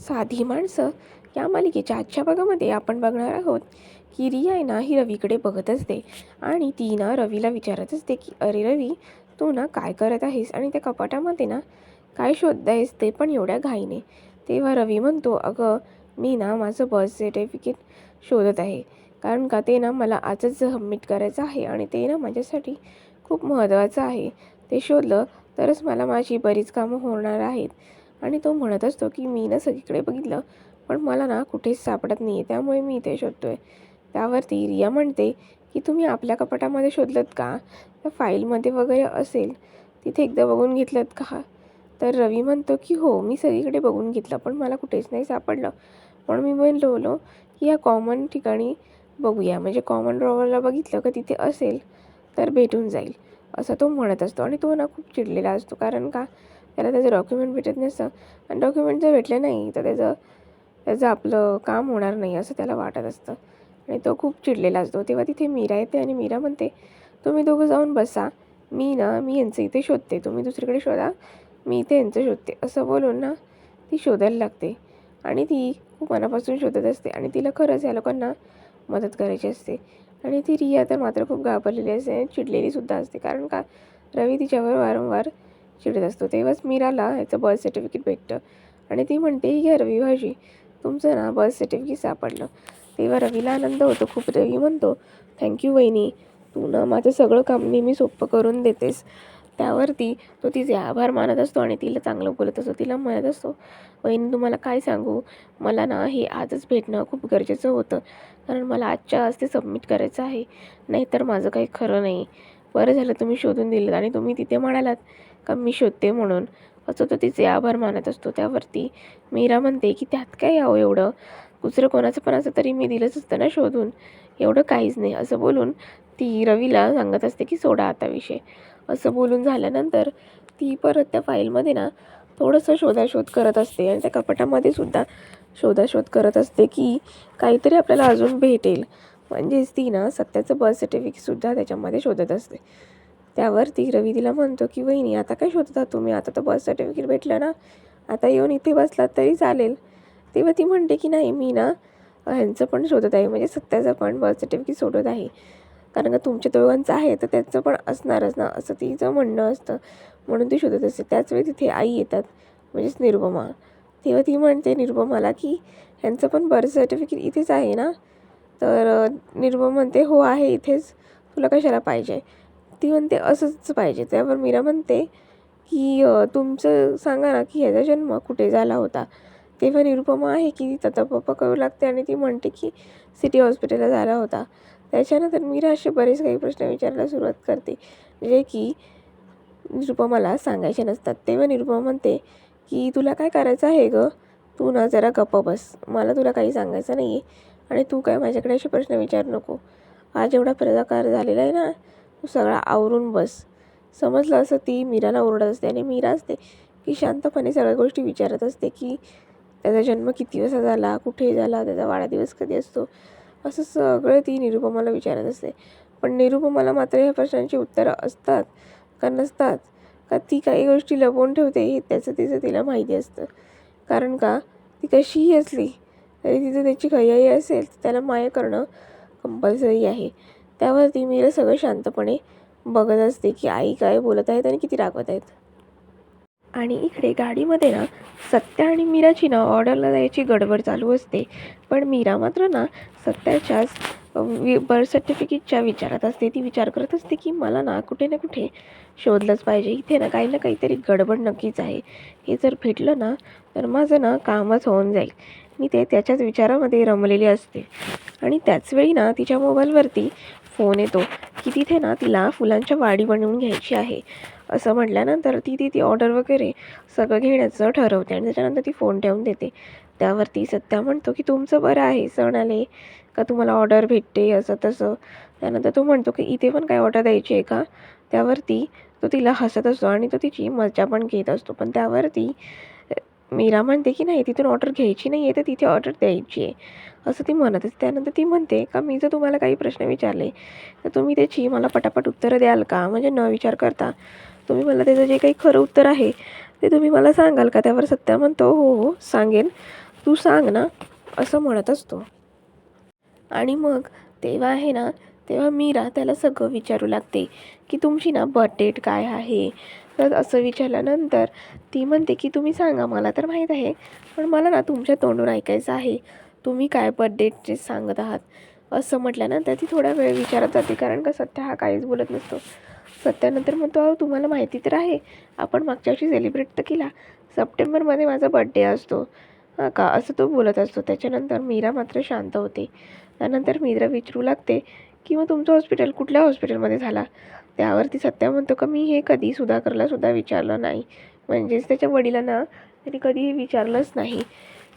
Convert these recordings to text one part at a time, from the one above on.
साधी माणसं या मालिकेच्या आजच्या भागामध्ये आपण बघणार आहोत की रिया आहे ना, ही रवीकडे बघत असते आणि ती ना रवीला विचारत असते की अरे रवी, तू ना काय करत आहेस आणि त्या कपाटामध्ये ना काय शोधत आहेस ते पण एवढ्या घाईने. तेव्हा रवी म्हणतो, अगं मी ना माझं बर्थ सर्टिफिकेट शोधत आहे, कारण का ते ना मला आजच सबमिट करायचं आहे आणि ते ना माझ्यासाठी खूप महत्त्वाचं आहे. ते शोधलं तरच मला माझी बरीच कामं होणार आहेत. आणि तो म्हणत असतो की मी ना सगळीकडे बघितलं, पण मला ना कुठेच सापडत नाही आहे, त्यामुळे मी इथे शोधतो आहे. त्यावरती रिया म्हणते की तुम्ही आपल्या कपाटामध्ये शोधलंत का? त्या फाईलमध्ये वगैरे असेल, तिथे एकदा बघून घेतलंत का? तर रवी म्हणतो की हो, मी सगळीकडे बघून घेतलं, पण मला कुठेच नाही सापडलं. पण मी म्हणलो की या कॉमन ठिकाणी बघूया, म्हणजे कॉमन ड्रॉवरला बघितलं का तिथे असेल तर भेटून जाईल, असं तो म्हणत असतो. आणि तो ना खूप चिडलेला असतो, कारण का त्याला त्याचं डॉक्युमेंट भेटत नसतं आणि डॉक्युमेंट जर भेटले नाही तर त्याचं त्याचं आपलं काम होणार नाही असं त्याला वाटत असतं आणि तो खूप चिडलेला असतो. तेव्हा तिथे मीरा येते आणि मीरा म्हणते, तुम्ही दोघं जाऊन बसा, मी यांचं इथे शोधते, तुम्ही दुसरीकडे शोधा, मी इथे यांचं शोधते, असं बोलून ना ती शोधायला लागते. आणि ती खूप मनापासून शोधत असते आणि तिला खरंच या लोकांना मदत करायची असते. आणि ती रिया तर मात्र खूप घाबरलेली असते आणि चिडलेलीसुद्धा असते, कारण का रवी तिच्यावर वारंवार चिडत असतो. तेव्हाच मीराला ह्याचं बर्थ सर्टिफिकेट भेटतं आणि ती म्हणते, घ्या रवी भाऊजी, तुमचं ना बर्थ सर्टिफिकेट सापडलं. तेव्हा रवीला आनंद होतो खूप. रवी म्हणतो, थँक्यू वहिनी, तू ना माझं सगळं काम नेहमी सोपं करून देतेस. त्यावरती तो तिचे आभार मानत असतो आणि तिला चांगलं बोलत असतो. तिला म्हणत असतो, वहिनी तुम्हाला काय सांगू, मला ना हे आजच भेटणं खूप गरजेचं होतं, कारण मला आजच्या आज ते सबमिट करायचं आहे, नाहीतर माझं काही खरं नाही. बरं झालं तुम्ही शोधून दिलं आणि तुम्ही तिथे म्हणालात का मी शोधते म्हणून, असं तो तिचे आभार मानत असतो. त्यावरती मीरा म्हणते की त्यात काय यावं एवढं, दुसरं कोणाचं पण असं तरी मी दिलंच असतं ना शोधून, एवढं काहीच नाही, असं बोलून ती रवीला सांगत असते की सोडा आता विषय. असं बोलून झाल्यानंतर ती परत त्या फाईलमध्ये ना थोडंसं शोधाशोध करत असते आणि त्या कपाटामध्ये सुद्धा शोधाशोध करत असते की काहीतरी आपल्याला अजून भेटेल. म्हणजेच ती ना सत्याचं बर्थ सर्टिफिकेटसुद्धा त्याच्यामध्ये शोधत असते. त्यावरती रवी तिला म्हणतो की वहिनी आता काय शोधता तुम्ही, आता तर बर्थ सर्टिफिकेट भेटलं ना, आता येऊन इथे बसलात तरी चालेल. तेव्हा ती म्हणते की नाही, मी ना ह्यांचं पण शोधत आहे, म्हणजे सत्याचं पण बर्थ सर्टिफिकेट शोधत आहे, कारण का तुमच्या दोघांचं आहे तर त्याचं पण असणारच ना, असं तिचं म्हणणं असतं. म्हणून ती शोधत असते. त्याचवेळी तिथे आई येतात, म्हणजेच निरुपमा. तेव्हा ती म्हणते निरुपमाला की ह्यांचं पण बर्थ सर्टिफिकेट इथेच आहे ना? तर निरुपमा म्हणते हो आहे इथेच, तुला कशाला पाहिजे? ती म्हणते असंच पाहिजे. त्यावर मीरा म्हणते की तुमचं सांगा ना की ह्याचा जन्म कुठे झाला होता? तेव्हा निरुपमा आहे की ततापप्पा करू लागते आणि ती म्हणते की सिटी हॉस्पिटलला झाला होता. त्याच्यानंतर मीरा असे बरेच काही प्रश्न विचारायला सुरुवात करते, जे की निरुपमाला सांगायचे नसतात. तेव्हा निरुपमा म्हणते की तुला काय करायचं आहे गं? तू ना जरा गप्प बस, मला तुला काही सांगायचं नाही आहे आणि तू काय माझ्याकडे असे प्रश्न विचारू नको. आज एवढा प्रकार झालेला आहे ना, तू सगळा आवरून बस, समजलं? असं ती मीराला ओरडत असते आणि मीरा असते की शांतपणे सगळ्या गोष्टी विचारत असते की त्याचा जन्म किती वाजता झाला, कुठे झाला, त्याचा वाढदिवस कधी असतो, असं सगळं ती निरुपमाला विचारत असते. पण निरुपमाला मात्र ह्या प्रश्नांची उत्तरं असतात का नसतात, का ती काही गोष्टी लपवून ठेवते, हे तिचं तिला माहिती असतं. कारण का ती कशीही असली तरी तिचं त्याची खरी असेल तर त्याला माया करणं कंपल्सरी आहे. त्यावरती मीरा सगळं शांतपणे बघत असते की आई काय बोलत आहेत आणि किती रागवत आहेत. आणि इकडे गाडीमध्ये ना सत्या आणि मीराची ना ऑर्डरला जायची गडबड चालू असते. पण मीरा मात्र ना सत्याच्याच बर्थ सर्टिफिकेटच्या विचारात असते. ती विचार करत असते की मला ना कुठे शोधलंच पाहिजे, इथे ना काहीतरी गडबड नक्कीच आहे. हे जर भेटलं ना तर माझं ना कामच होऊन जाईल. मी त्याच्याच विचारामध्ये रमलेली असते. आणि त्याचवेळी ना तिच्या मोबाईलवरती फोन येतो की तिथे ना तिला फुलांच्या वाडी बनवून घ्यायची आहे. असं म्हटल्यानंतर ती ऑर्डर वगैरे सगळं घेण्याचं ठरवते आणि त्याच्यानंतर ती फोन ठेवून देते. त्यावरती सत्या म्हणतो की तुमचं बरं आहे, सण आले का तुम्हाला ऑर्डर भेटते असं तसं. त्यानंतर तो म्हणतो की इथे पण काय ऑर्डर द्यायची आहे का? त्यावरती तो तिला हसत असतो आणि तो तिची मजा पण घेत असतो. पण त्यावरती मीरा म्हणते की नाही, तिथून ऑर्डर घ्यायची नाही आहे तर तिथे ऑर्डर द्यायची आहे, असं ती म्हणत असते. त्यानंतर ती म्हणते का मी जर तुम्हाला काही प्रश्न विचारले तर तुम्ही त्याची मला पटापट उत्तरं द्याल का, म्हणजे न विचार करता तुम्ही मला त्याचं जे काही खरं उत्तर आहे ते तुम्ही मला सांगाल का? त्यावर सत्या म्हणतो हो हो सांगेन, तू सांग ना, असं म्हणत असतो. आणि मग तेव्हा आहे ना, तेव्हा मीरा त्याला सगळं विचारू लागते की तुमची ना बर्थ डेट काय आहे. तर असं विचारल्यानंतर ती म्हणते की तुम्ही सांगा, मला तर माहीत आहे, पण मला ना तुमच्या तोंडून ऐकायचं आहे, तुम्ही काय बर्थ डेटचे सांगत आहात. असं म्हटल्यानंतर ती थोडा वेळ विचारत जाते, कारण का सत्या हा काहीच बोलत नसतो. सत्यानंतर म्हणतो, अहो तुम्हाला माहिती तर आहे, आपण मागच्या वर्षी सेलिब्रेट तर केला, सप्टेंबरमध्ये माझा बड्डे असतो. हां का, असं तो बोलत असतो. त्याच्यानंतर मीरा मात्र शांत होते. त्यानंतर मीरा विचारू लागते की मग तुमचं हॉस्पिटल कुठल्या हॉस्पिटलमध्ये झाला. त्यावरती सत्या म्हणतो का मी हे कधी सुधाकरला सुद्धा विचारलं नाही, म्हणजेच त्याच्या वडिलांना त्यांनी कधीही विचारलंच नाही.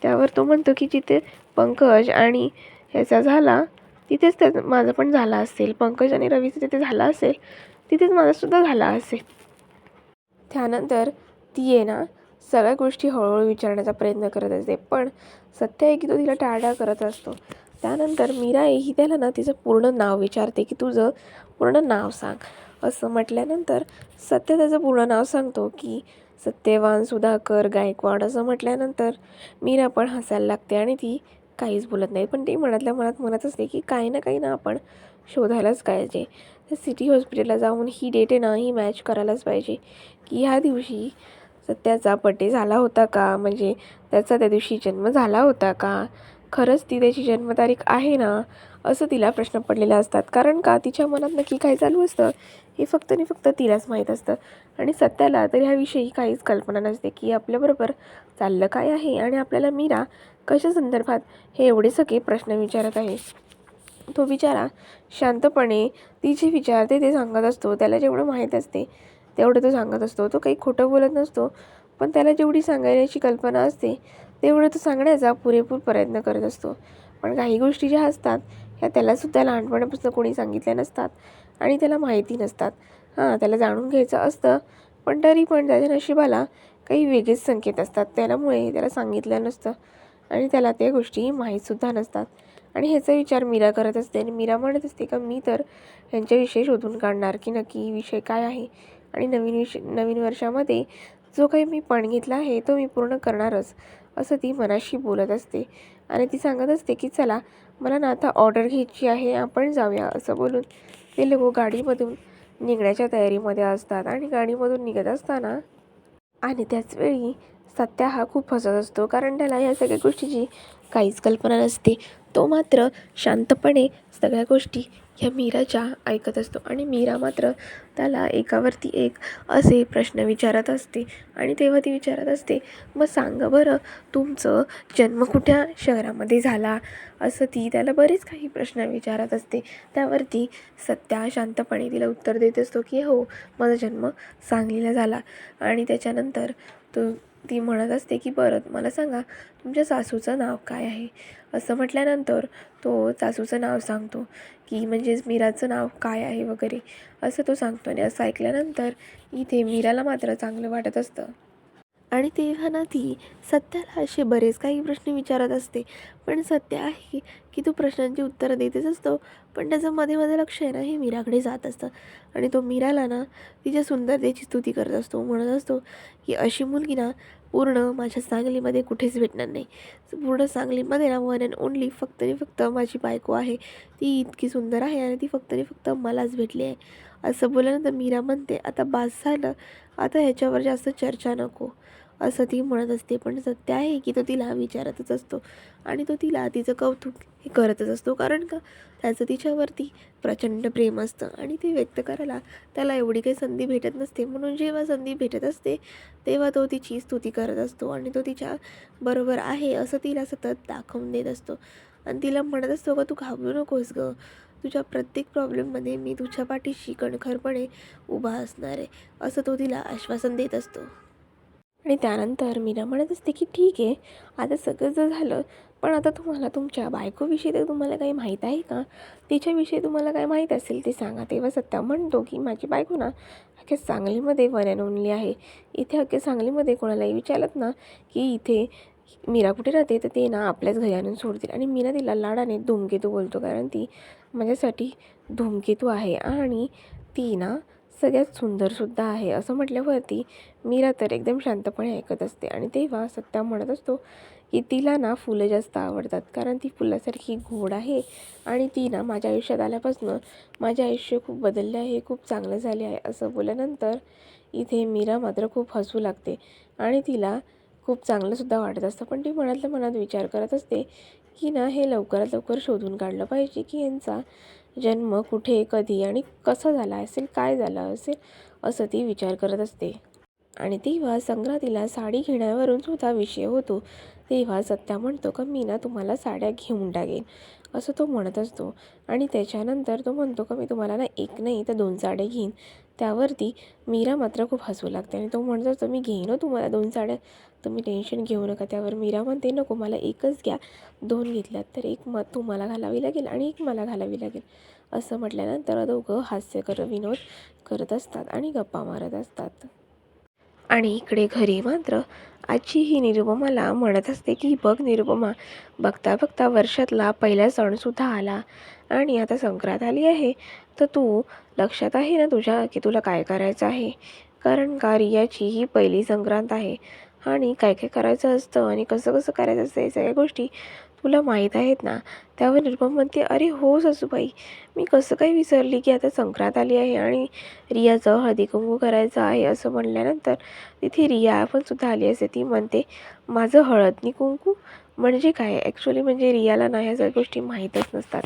त्यावर तो म्हणतो की जिथे पंकज आणि ह्याचा झाला तिथेच माझं पण झाला असेल, पंकज आणि रवीचं तिथे झाला असेल, तिथेच माझासुद्धा झाला असेल. त्यानंतर ती आहे ना सगळ्या गोष्टी हळूहळू विचारण्याचा प्रयत्न करत असते, पण सत्य आहे की तो तिला टाळाटाळ करत असतो. त्यानंतर मीरा ही त्याला ना तिचं पूर्ण नाव विचारते की तुझं पूर्ण नाव सांग. असं म्हटल्यानंतर सत्य त्याचं पूर्ण नाव सांगतो की सत्यवान सुधाकर गायकवाड. असं म्हटल्यानंतर मीरा पण हसायला लागते आणि ती काहीच बोलत नाही, पण ती मनातल्या मनात म्हणत असते की काही ना काही ना आपण शोधायलाच पाहिजे. तर सिटी हॉस्पिटलला जाऊन ही डेट आहे ना ही मॅच करायलाच पाहिजे की ह्या दिवशी सत्याचा बड्डे झाला होता का, म्हणजे त्याचा त्या दिवशी जन्म झाला होता का, खरंच ती त्याची जन्मतारीख आहे ना. असं तिला प्रश्न पडलेले असतात, कारण का तिच्या मनात नक्की काय चालू असतं हे फक्त आणि फक्त तिलाच माहीत असतं. आणि सत्याला तर ह्याविषयी काहीच कल्पना नसते की आपल्याबरोबर चाललं काय आहे आणि आपल्याला मीरा कशा संदर्भात हे एवढे सगळे प्रश्न विचारत आहे. तो बिचारा शांतपणे ती जे विचारते ते सांगत असतो. त्याला जेवढं माहीत असते तेवढं तो सांगत असतो. तो काही खोटं बोलत नसतो, पण त्याला जेवढी सांगायची कल्पना असते तेवढं तो सांगण्याचा पुरेपूर प्रयत्न करत असतो. पण काही गोष्टी ज्या असतात ह्या त्यालासुद्धा लहानपणापासून कोणी सांगितल्या नसतात आणि त्याला माहिती नसतात. हां, त्याला जाणून घ्यायचं असतं, पण तरी पण त्याच्या नशिबाला काही वेगळेच संकेत असतात, त्यामुळे त्याला सांगितलं नसतं आणि त्याला त्या गोष्टी माहीतसुद्धा नसतात. आणि ह्याचा विचार मीरा करत असते आणि मीरा म्हणत असते का मी तर ह्यांच्याविषयी शोधून काढणार की नक्की विषय काय आहे आणि नवीन वर्षामध्ये जो काही मी पण घेतला आहे तो मी पूर्ण करणारच, असं ती मनाशी बोलत असते. आणि ती सांगत असते की चला मला ना आता ऑर्डर घ्यायची आहे, आपण जाऊया. असं बोलून ते लोक गाडीमधून निघण्याच्या तयारीमध्ये असतात आणि गाडीमधून निघत असताना आणि त्याचवेळी सत्या हा खूप हसत असतो, कारण त्याला ह्या सगळ्या गोष्टीची काहीच कल्पना नसते. तो मात्र शांतपणे सगळ्या गोष्टी ह्या मीराच्या ऐकत असतो आणि मीरा मात्र त्याला एकावरती एक असे प्रश्न विचारत असते. आणि तेव्हा ती विचारत असते, मग सांगा बरं तुमचं जन्म कुठल्या शहरामध्ये झाला. असं ती त्याला बरेच काही प्रश्न विचारत असते. त्यावरती सत्या शांतपणे तिला उत्तर देत असतो की हो, माझा जन्म सांगलीला झाला. आणि त्याच्यानंतर ती म्हणत असते की बरं मला सांगा तुमच्या सासूचं नाव काय आहे. असं म्हटल्यानंतर तो सासूचं नाव सांगतो की म्हणजेच मीराचं नाव काय आहे वगैरे असं तो सांगतो. आणि असं ऐकल्यानंतर इथे मीराला मात्र चांगलं वाटत असतं. आणि तेव्हा ना ती सत्याला असे बरेच काही प्रश्न विचारत असते, पण सत्य आहे की तो प्रश्नांची उत्तरं देतच असतो, पण त्याचं मध्ये मध्ये लक्ष आहे ना हे मीराकडे जात असतं. आणि तो मीराला ना तिच्या सुंदरतेची स्तुती करत असतो, म्हणत असतो की अशी मुलगी ना पूर्ण माझ्या सांगलीमध्ये कुठेच भेटणार नाही. पूर्ण सांगलीमध्ये ना वन अँड ओनली फक्त आणि फक्त माझी बायको आहे, ती इतकी सुंदर आहे आणि ती फक्त आणि फक्त मलाच भेटली आहे. असं बोलल्यानंतर मीरा म्हणते आता बास झालं, आता ह्याच्यावर जास्त चर्चा नको. असं ती म्हणत असते, पण सत्य आहे की तो तिला विचारतच असतो आणि तो तिला तिचं कौतुक हे करतच असतो, कारण का त्याचं तिच्यावरती प्रचंड प्रेम असतं आणि ते व्यक्त करायला त्याला एवढी काही संधी भेटत नसते. म्हणून जेव्हा संधी भेटत असते तेव्हा तो तिची स्तुती करत असतो आणि तो तिच्या बरोबर आहे असं तिला सतत दाखवून देत असतो आणि तिला म्हणत असतो का तू घाबरू नकोस गं, तुझ्या प्रत्येक प्रॉब्लेममध्ये मी तुझ्या पाठीशी कणखरपणे उभा असणार आहे, असं तो तिला आश्वासन देत असतो. आणि त्यानंतर मीरा म्हणत असते की ठीक आहे, आता सगळं जर झालं, पण आता तुम्हाला तुमच्या बायकोविषयी तर तुम्हाला काही माहीत आहे का, तिच्याविषयी तुम्हाला काय माहीत असेल ते सांगा. तेव्हा सत्या म्हणतो की माझी बायको ना अख्ख्या सांगलीमध्ये वन अँड ओनली आहे. इथे अख्ख्या सांगलीमध्ये कोणालाही विचारलं ना की इथे मीरा कुठे राहते तर ते ना आपल्याच घरी आणून सोडतील. आणि मीरा तिला लाडाने धूमकेतू बोलतो, कारण ती माझ्यासाठी धूमकेतू आहे आणि ती ना सगळ्यात सुंदरसुद्धा आहे. असं म्हटल्यावरती मीरा तर एकदम शांतपणे ऐकत असते. आणि तेव्हा सत्या म्हणत असतो की तिला ना फुलं जास्त आवडतात, कारण ती फुलासारखी गोड आहे आणि ती ना माझ्या आयुष्यात आल्यापासून माझे आयुष्य खूप बदलले आहे, खूप चांगलं झाले आहे असं बोलल्यानंतर इथे मीरा मात्र खूप हसू लागते आणि तिला खूप चांगलंसुद्धा वाटत असतं. पण ती मनातल्या मनात विचार करत असते की ना हे लवकरात लवकर शोधून काढलं पाहिजे की यांचा जन्म कुठे, कधी आणि कसा झाला असेल, काय झालं असेल, असं ती विचार करत असते. आणि तेव्हा संक्रांतीला साडी घेण्यावरून सुद्धा विषय होतो. तेव्हा सत्या म्हणतो का मी ना तुम्हाला साड्या घेऊन टाकेन, असं तो म्हणत असतो. आणि त्याच्यानंतर तो म्हणतो का मी तुम्हाला ना एक नाही तर 2 साड्या घेईन. त्यावरती मीरा मात्र खूप हसू लागते आणि तो म्हणत असतो मी घेईन हो तुम्हाला 2 साड्या, तुम्ही टेन्शन घेऊ नका. त्यावर मीरा म्हणते नको मला एकच घ्या, 2 घेतल्यात तर एक तुम्हाला घालावी लागेल आणि एक मला घालावी लागेल. असं म्हटल्यानंतर दोघं विनोद करत असतात आणि गप्पा मारत असतात. आणि इकडे घरी मात्र आजी ही निरुपमाला म्हणत असते की बघ निरुपमा, बघता बघता वर्षातला पहिला सणसुद्धा आला आणि आता संक्रांत आली आहे, तर तू लक्षात आहे ना तुझ्या की तुला काय करायचं आहे? कारण का रियाची ही पहिली संक्रांत आहे आणि काय काय करायचं असतं आणि कसं कसं करायचं असतं या सगळ्या गोष्टी तुला माहीत आहेत ना? त्यावर निरुपमा म्हणते अरे हो सासूबाई, मी कसं काही विसरली की आता संक्रांत आली आहे आणि रियाचं हळदीकुंकू करायचं आहे. असं म्हणल्यानंतर तिथे रिया पण सुद्धा आली असते. ती म्हणते माझं हळद कुंकू म्हणजे काय? ॲक्च्युली म्हणजे रियाला ना ह्या सगळ्या गोष्टी माहीतच नसतात,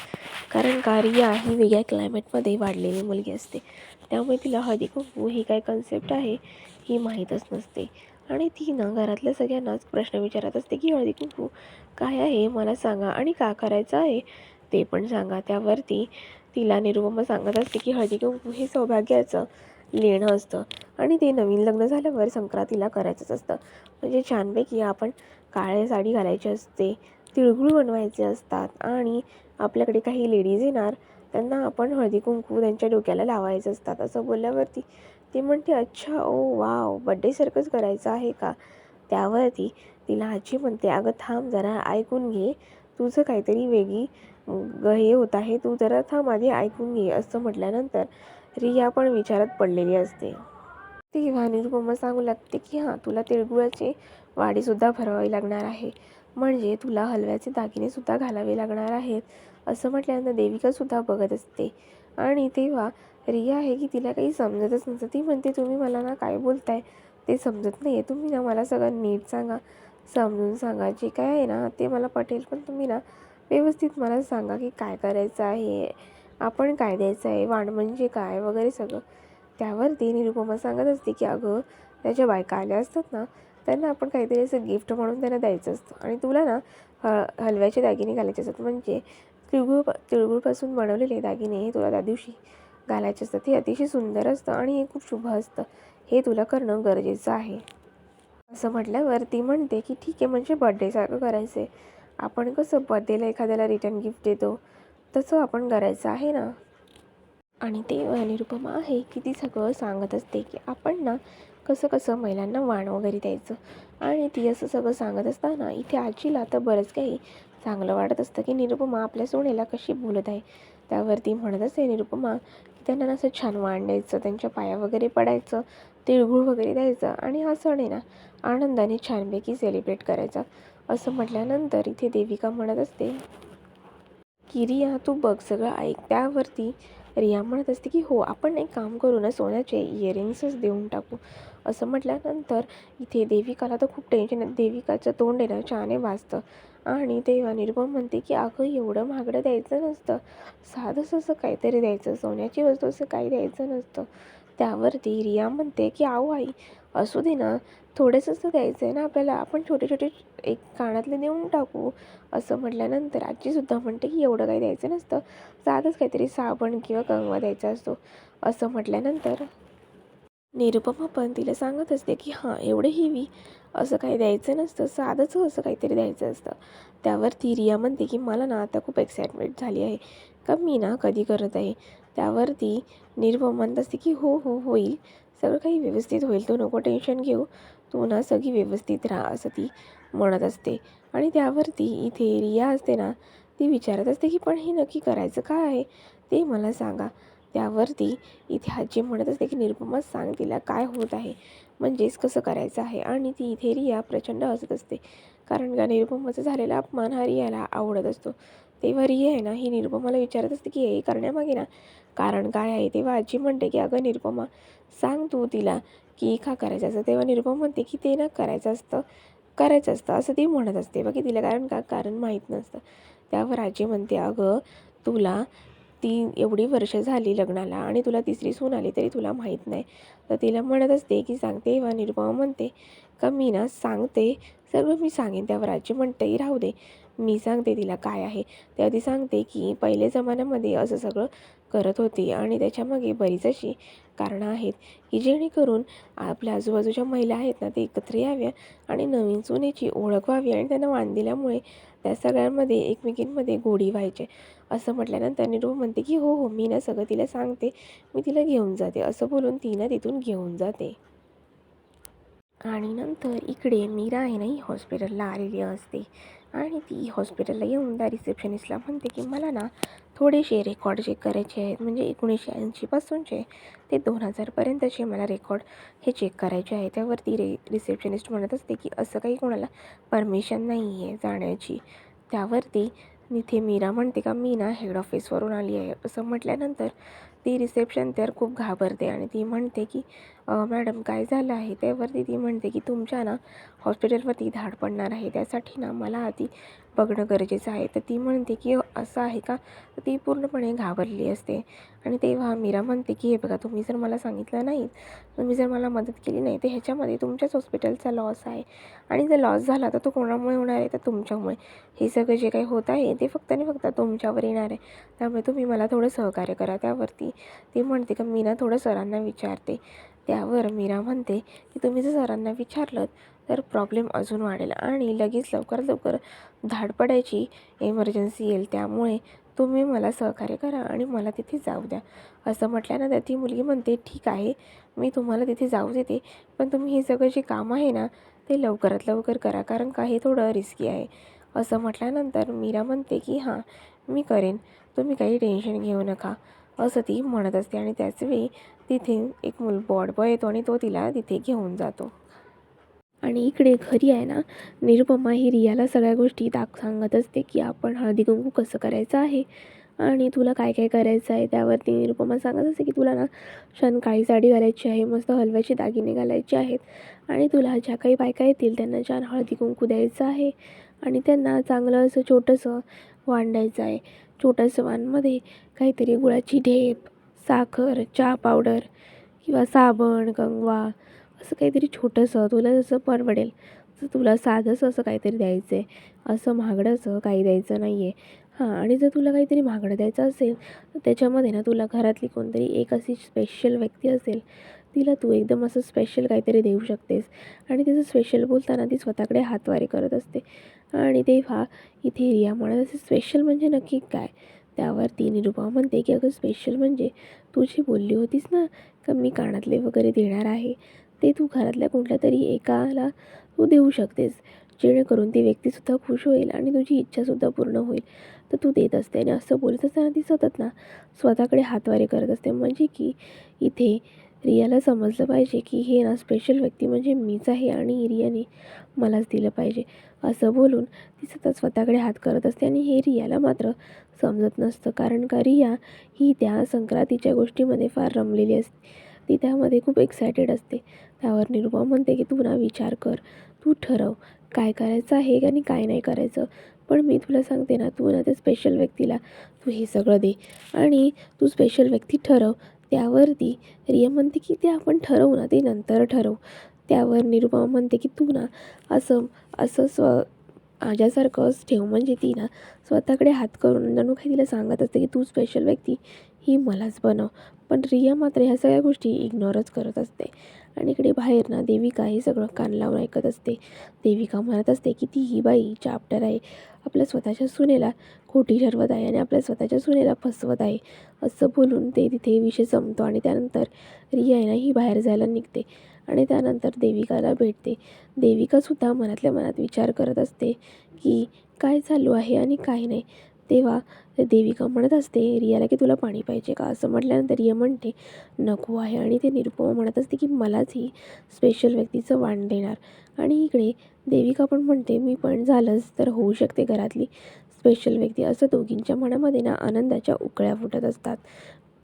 कारण का रिया ही वेगळ्या क्लायमेटमध्ये वाढलेली मुलगी असते. त्यामुळे तिला हळदी कुंकू ही काय कन्सेप्ट आहे ही माहीतच नसते. आणि ती ना घरातल्या सगळ्यांनाच प्रश्न विचारत असते की हळदी कुंकू काय आहे मला सांगा आणि का करायचं आहे ते पण सांगा. त्यावरती तिला निरुपमा सांगत असते की हळदी कुंकू हे सौभाग्याचं लेणं असतं आणि ते नवीन लग्न झाल्यावर संक्रांतीला करायचंच असतं. म्हणजे छानपैकी आपण काळी साडी घालायची असते, तिळगुळ बनवायचे असतात आणि आपल्याकडे काही लेडीज येणार त्यांना आपण हळदी कुंकू त्यांच्या डोक्याला लावायचं असतात. असं बोलल्यावरती ती म्हणते अच्छा ओ वाव, बड्डेसारखंच करायचं आहे का? त्यावरती तिला आजी म्हणते अगं थांब जरा ऐकून घे, तुझं काहीतरी वेगळी हे होत आहे, तू जरा थांब आधी ऐकून घे. असं म्हटल्यानंतर रिया पण विचारात पडलेली असते. तेव्हा निरुपमा सांगू लागते की हां तुला तिळगुळाची वाडीसुद्धा भरावी लागणार आहे, म्हणजे तुला हलव्याचे दागिनेसुद्धा घालावे लागणार आहेत. असं म्हटल्यानंतर देविकासुद्धा बघत असते आणि तेव्हा रिया आहे की तिला काही समजतच नसतं. ती म्हणते तुम्ही मला ना काय बोलताय ते समजत नाही आहे, तुम्ही ना मला सगळं नीट सांगा, समजून सांगा, जे काय आहे ना ते मला पटेल, पण तुम्ही ना व्यवस्थित मला सांगा की काय करायचं आहे, आपण काय द्यायचं आहे, वाण म्हणजे काय वगैरे सगळं. त्यावरती निरुपमा सांगत असते की अगं त्याच्या बायका आल्या असतात ना, त्यांना आपण काहीतरी असं गिफ्ट म्हणून त्यांना द्यायचं असतं आणि तुला ना हलव्याचे दागिने घालायचे असतात, म्हणजे तिळगुळपासून बनवलेले दागिने हे तुला त्या दिवशी घालायचे असतात. हे अतिशय सुंदर असतं आणि हे खूप शुभ असतं, हे तुला करणं गरजेचं आहे. असं म्हटल्यावर ती म्हणते की ठीक आहे, म्हणजे बड्डेसारखं करायचं आहे, आपण कसं बड्डेला एखाद्याला रिटर्न गिफ्ट देतो तसं आपण करायचं आहे ना. आणि तेव्हा निरुपमा आहे की ती सगळं सांगत असते की आपण ना कसं कसं महिलांना वाण वगैरे द्यायचं आणि ती असं सगळं सांगत असताना इथे आजीला तर बरंच काही चांगलं वाटत असतं की निरुपमा आपल्या सोनेला कशी बोलत आहे. त्यावरती म्हणत असते निरुपमा की त्यांना असं छान वाण द्यायचं, त्यांच्या पाया वगैरे पडायचं, तिळगुळ वगैरे द्यायचं आणि हा सण आहे ना आनंदाने छानपैकी सेलिब्रेट करायचा. असं म्हटल्यानंतर इथे देविका म्हणत असते की रिया तू बघ सगळं ऐक. त्यावरती रिया म्हणत असते की हो आपण एक काम करू ना, सोन्याचे इयरिंग्सच देऊन टाकू. असं म्हटल्यानंतर इथे देविकाला तर खूप टेन्शन आहे. देविकाचं तोंड आहे ना छाने वाजतं आणि तेव्हा निरुपमा म्हणते की अगं एवढं महागडं द्यायचं नसतं, साधंसं असं काहीतरी द्यायचं, सोन्याची वस्तू असं काही द्यायचं नसतं. त्यावरती रिया म्हणते की अहो आई असू दे ना, थोडंसं द्यायचं आहे ना आपल्याला, आपण छोटे छोटे एक कानातले देऊन टाकू. असं म्हटल्यानंतर आजीसुद्धा म्हणते की एवढं काही द्यायचं नसतं, साधंच काहीतरी साबण किंवा कंगवा द्यायचा असतो. असं म्हटल्यानंतर निरुपमा पण तिला सांगत असते की हां एवढं हेवी असं काही द्यायचं नसतं, साधंच असं काहीतरी द्यायचं असतं. त्यावरती रिया म्हणते की मला ना आता खूप एक्साइटमेंट झाली आहे का मी ना कधी करत आहे. त्यावरती निरुपमा म्हणत असते की हो हो होईल, सगळं काही व्यवस्थित होईल, तू नको टेन्शन घेऊ, तू ना सगळी व्यवस्थित राहा, असं ती म्हणत असते. आणि त्यावरती इथे रिया असते ना ती विचारत असते की पण हे नक्की करायचं काय आहे ते मला सांगा. त्यावरती इथे आजी म्हणत असते की निरुपमा सांग तिला काय होत आहे, म्हणजेच कसं करायचं आहे. आणि ती इथे रिया प्रचंड हसत असते, कारण का निरुपमाचा झालेला अपमान हा रियाला आवडत असतो. तेव्हा रिया आहे ना ही निरुपमाला विचारत असते की हे करण्यामागे ना कारण काय आहे. तेव्हा आजी म्हणते की अगं निरुपमा सांग तू तिला की का करायचं असतं. तेव्हा निरुपमा म्हणते की ते ना करायचं असतं असं ती म्हणत असते बाकी तिला कारण माहीत नसतं. त्यावर आजी म्हणते अगं तुला एवढी वर्ष झाली लग्नाला आणि तुला तिसरी सून आली तरी तुला माहीत नाही. तर तिला म्हणत असते की सांगते. तेव्हा निरुपमा म्हणते का मी ना सांगते, सगळं मी सांगेन. त्यावर आजी म्हणते राहू दे, मी सांगते तिला काय आहे. तेव्हा ती सांगते की पहिले जमान्यामध्ये असं सगळं करत होती आणि त्याच्यामागे बरीच अशी कारणं आहेत की जेणेकरून आपल्या आजूबाजूच्या महिला आहेत ना ते एकत्र याव्या आणि नवीन सुनेची ओळख व्हावी आणि त्यांना वाण दिल्यामुळे त्या सगळ्यांमध्ये एकमेकींमध्ये गोडी व्हायचे. असं म्हटल्यानंतर निरुपमा म्हणते की हो हो मी ना सगळं तिला सांगते, मी तिला घेऊन जाते. असं बोलून ती ना तिथून घेऊन जाते. आणि नंतर इकडे मीरा आहे ना ही हॉस्पिटलला आलेली असते आणि ती हॉस्पिटलला येऊन त्या रिसेप्शनिस्टला म्हणते की मला ना थोडेसे रेकॉर्ड चेक करायचे आहेत, म्हणजे 1980पासूनचे ते 2000पर्यंतचे मला रेकॉर्ड हे चेक करायचे आहे. त्यावरती रिसेप्शनिस्ट म्हणत असते की असं काही कोणाला परमिशन नाही आहे जाण्याची. त्यावरती इथे मीरा म्हणते का मी ना हेड ऑफिसवरून आली आहे. असं म्हटल्यानंतर ती रिसेप्शन तर खूप घाबरते आणि ती म्हणते की मॅडम काय झालं आहे. त्यावरती ती म्हणते की तुमच्या ना हॉस्पिटलवरती धाड पडणार आहे, त्यासाठी ना मला आधी बघणं गरजेचं आहे. तर ती म्हणते की असं आहे का. तर ती पूर्णपणे घाबरली असते आणि तेव्हा मीरा म्हणते की हे बघा तुम्ही जर मला सांगितलं नाही, तुम्ही जर मला मदत केली नाही तर ह्याच्यामध्ये तुमच्याच हॉस्पिटलचा लॉस आहे आणि जर लॉस झाला तर तो कोणामुळे होणार आहे, तर तुमच्यामुळे. हे सगळं जे काही होत आहे ते फक्त आणि फक्त तुमच्यावर येणार आहे, त्यामुळे तुम्ही मला थोडं सहकार्य करा. त्यावरती ती म्हणते का मी ना थोडं सरांना विचारते. त्यावर मीरा म्हणते की तुम्ही जर सरांना विचारलं तर प्रॉब्लेम अजून वाढेल आणि लगेच लवकरात लवकर धाड पडायची एमर्जन्सी येईल, त्यामुळे तुम्ही मला सहकार्य करा आणि मला तिथे जाऊ द्या. असं म्हटल्यानंतर ती मुलगी म्हणते ठीक आहे, मी तुम्हाला तिथे जाऊ देते, पण तुम्ही हे सगळं जे काम आहे ना ते लवकरात लवकर करा, कारण का हे थोडं रिस्की आहे. असं म्हटल्यानंतर मीरा म्हणते की हां मी करेन, तुम्ही काही टेन्शन घेऊ नका, असं ती म्हणत असते. आणि त्याचवेळी तिथे एक बॉड बॉय येतो आणि तो तिला तिथे घेऊन जातो. आणि इकडे घरी आहे ना निरुपमा ही रियाला सगळ्या गोष्टी सांगत असते की आपण हळदी कुंकू कसं करायचं आहे आणि तुला काय काय करायचं आहे. त्यावरती निरुपमा सांगत असते की तुला ना छान काळी साडी घालायची आहे, मस्त हलव्याचे दागिने घालायचे आहेत आणि तुला ज्या काही बायका येतील त्यांना छान हळदी कुंकू द्यायचं आहे आणि त्यांना चांगलं असं छोटंसं वाण द्यायचं आहे. छोटंसं वाणमध्ये काहीतरी गुळाची ढेप, साखर, चहा पावडर किंवा साबण, कंगवा असं काहीतरी छोटंसं तुला जसं परवडेल तर तुला साधंसं असं काहीतरी द्यायचं आहे, असं महागडंसं काही द्यायचं नाही आहे. हां, आणि जर तुला काहीतरी महागडं द्यायचं असेल तर त्याच्यामध्ये ना तुला घरातली कोणतरी एक अशी स्पेशल व्यक्ती असेल, तिला तू एकदम असं स्पेशल काहीतरी देऊ शकतेस. आणि तिचं स्पेशल बोलताना ती स्वतःकडे हातवारे करत असते आणि तेव्हा इथे रिया म्हणत असते स्पेशल म्हणजे नक्की काय. त्यावर ती निरुपमा म्हणते की अगं स्पेशल म्हणजे तू जी बोलली होतीस ना का मी कानातले वगैरे देणार आहे, ते तू घरातल्या कुठल्या तरी एकाला तू देऊ शकतेस, जेणेकरून ती व्यक्तीसुद्धा खुश होईल आणि तुझी इच्छासुद्धा पूर्ण होईल. तर तू देत असते आणि असं बोलत असताना ती सतत ना स्वतःकडे हातवारे करत असते, म्हणजे की इथे रियाला समजलं पाहिजे की हे ना स्पेशल व्यक्ती म्हणजे मीच आहे आणि रियाने मलाच दिलं पाहिजे. असं बोलून ती सतत स्वतःकडे हात करत असते आणि हे रियाला मात्र समजत नसतं, कारण का रिया ही त्या संक्रांतीच्या गोष्टीमध्ये फार रमलेली असते, ती त्यामध्ये खूप एक्सायटेड असते. त्यावर निरुपमा म्हणते की तू ना विचार कर, तू ठरव काय करायचं आहे आणि काय नाही करायचं. पण मी तुला सांगते ना तू ना त्या स्पेशल व्यक्तीला तू हे सगळं दे आणि तू स्पेशल व्यक्ती ठरव. त्यावरती रिया म्हणते की ते आपण ठरवू ना, ते नंतर ठरवू. त्यावर निरुपमा म्हणते की तू ना असं असं माझ्यासारखंच ठेव, म्हणजे ती ना स्वतःकडे हात करून जणू काही तिला सांगत असते की तू स्पेशल व्यक्ती ही मलाच बनव. पण रिया मात्र ह्या सगळ्या गोष्टी इग्नोरच करत असते. आणि इकडे बाहेर ना देविका हे सगळं कान लावून ऐकत असते. देविका म्हणत असते की ती ही बाई चाप्टर आहे, आपल्या स्वतःच्या सुनेला खोटी ठरवत आहे आणि आपल्या स्वतःच्या सुनेला फसवत आहे. असं बोलून ते तिथे विषय संपतो आणि त्यानंतर रिया आहे ना ही बाहेर जायला निघते आणि त्यानंतर देविकाला भेटते. देविकासुद्धा मनातल्या मनात विचार करत असते की काय चालू आहे आणि काय नाही. तेव्हा देविका म्हणत असते रियाला की तुला पाणी पाहिजे का, असं म्हटल्यानंतर रिया म्हणते नको आहे. आणि ते निरुपमा म्हणत असते की मलाच ही स्पेशल व्यक्तीचं वाण देणार. आणि इकडे देविका पण म्हणते मी पण झालंच तर होऊ शकते घरातली स्पेशल व्यक्ती. असं दोघींच्या मनामध्ये ना आनंदाच्या उकळ्या फुटत असतात.